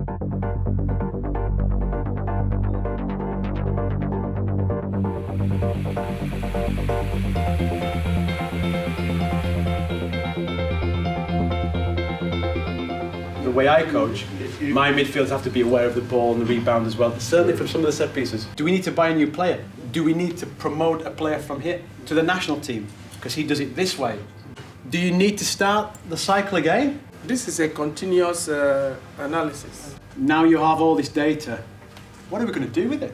The way I coach, my midfielders have to be aware of the ball and the rebound as well, certainly from some of the set pieces. Do we need to buy a new player? Do we need to promote a player from here to the national team because he does it this way? Do you need to start the cycle again? This is a continuous analysis. Now you have all this data, what are we going to do with it?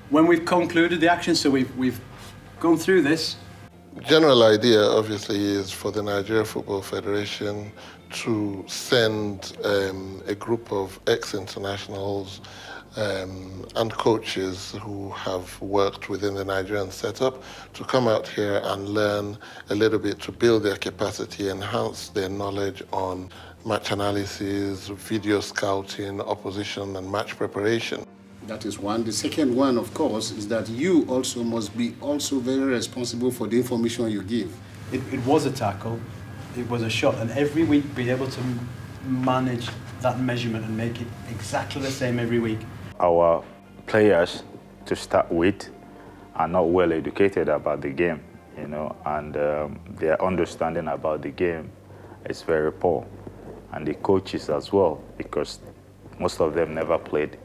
When we've concluded the action, so we've gone through this. General idea, obviously, is for the Nigeria Football Federation to send a group of ex-internationals and coaches who have worked within the Nigerian setup to come out here and learn a little bit to build their capacity, enhance their knowledge on match analysis, video scouting, opposition and match preparation. That is one. The second one, of course, is that you also must be also very responsible for the information you give. It was a tackle, it was a shot, and every week be able to manage that measurement and make it exactly the same every week. Our players, to start with, are not well educated about the game, you know, and their understanding about the game is very poor. And the coaches as well, because most of them never played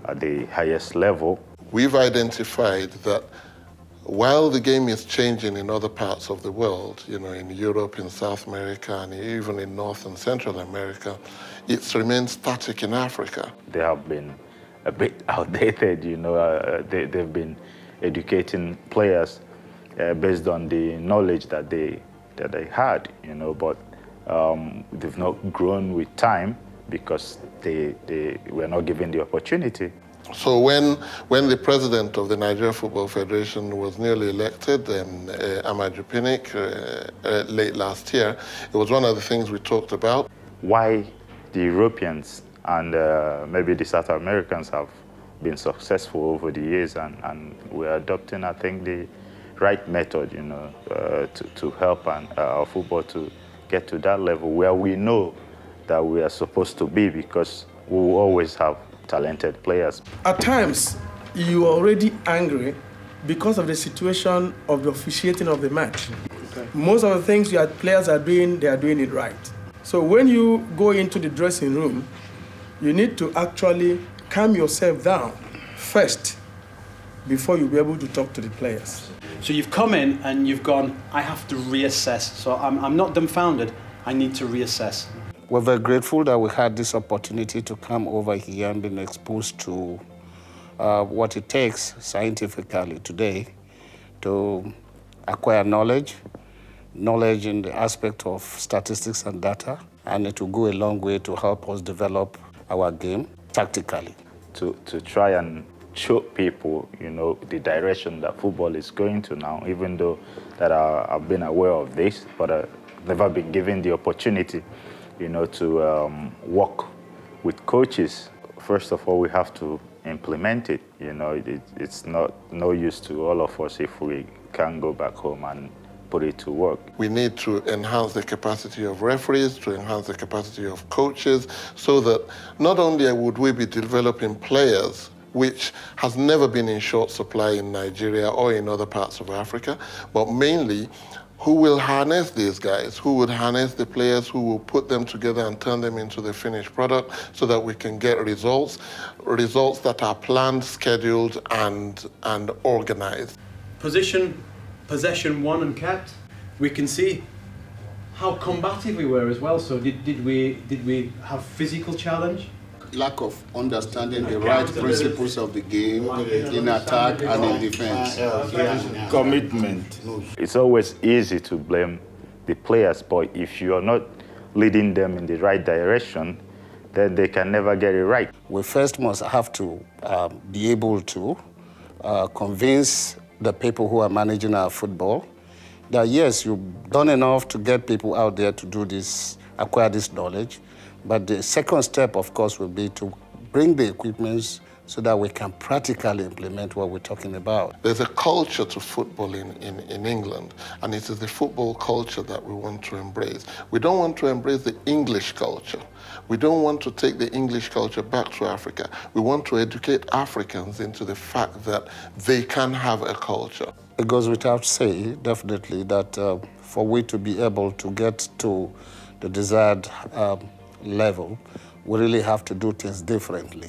at the highest level. We've identified that while the game is changing in other parts of the world, you know, in Europe, in South America, and even in North and Central America, it remains static in Africa. They have been a bit outdated, you know. They've been educating players based on the knowledge that they had, you know, but they've not grown with time because they were not given the opportunity. So when the president of the Nigeria Football Federation was newly elected, Amaju Pinnick, late last year, it was one of the things we talked about. Why the Europeans and maybe the South Americans have been successful over the years, and we're adopting, I think, the right method, you know, to help our football to get to that level where we know that we are supposed to be, because we will always have talented players. At times, you are already angry because of the situation of the officiating of the match. Okay. Most of the things your players are doing, they are doing it right. So when you go into the dressing room, you need to actually calm yourself down first before you'll be able to talk to the players. So you've come in and you've gone, I have to reassess. So I'm not dumbfounded, I need to reassess. We're very grateful that we had this opportunity to come over here and be exposed to what it takes scientifically today to acquire knowledge in the aspect of statistics and data, and it will go a long way to help us develop our game tactically. To try and show people, you know, the direction that football is going to now, even though that I've been aware of this, but I've never been given the opportunity, you know, to work with coaches. First of all, we have to implement it. You know, it's no use to all of us if we can't go back home and put it to work. We need to enhance the capacity of referees, to enhance the capacity of coaches, so that not only would we be developing players, which has never been in short supply in Nigeria or in other parts of Africa, but mainly who will harness these guys, who would harness the players, who will put them together and turn them into the finished product so that we can get results that are planned, scheduled, and organized. Possession won and kept. We can see how combative we were as well. So did we have physical challenge? Lack of understanding the right principles of the game in attack and in defense. Commitment. It's always easy to blame the players, but if you are not leading them in the right direction, then they can never get it right. We first must have to be able to convince the people who are managing our football that yes, you've done enough to get people out there to do this, acquire this knowledge. But the second step, of course, will be to bring the equipments so that we can practically implement what we're talking about. There's a culture to football in England, and it is the football culture that we want to embrace. We don't want to embrace the English culture. We don't want to take the English culture back to Africa. We want to educate Africans into the fact that they can have a culture. It goes without saying, definitely, that for we to be able to get to the desired level, we really have to do things differently.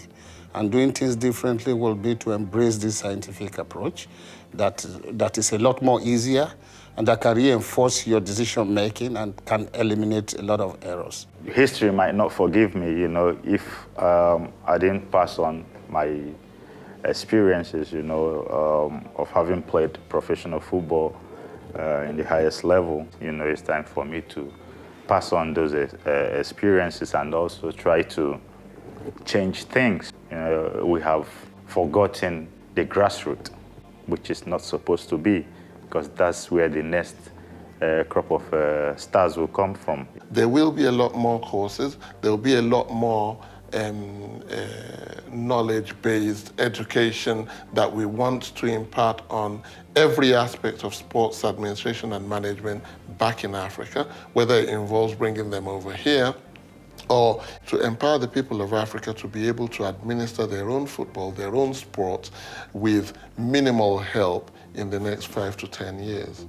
And doing things differently will be to embrace this scientific approach that is a lot more easier and that can reinforce your decision making and can eliminate a lot of errors. History might not forgive me, you know, if I didn't pass on my experiences, you know, of having played professional football in the highest level. You know, it's time for me to pass on those experiences and also try to change things. You know, we have forgotten the grassroots, which is not supposed to be, because that's where the next crop of stars will come from. There will be a lot more courses. There will be a lot more knowledge-based education that we want to impart on every aspect of sports administration and management back in Africa, whether it involves bringing them over here or to empower the people of Africa to be able to administer their own football, their own sport, with minimal help in the next 5 to 10 years.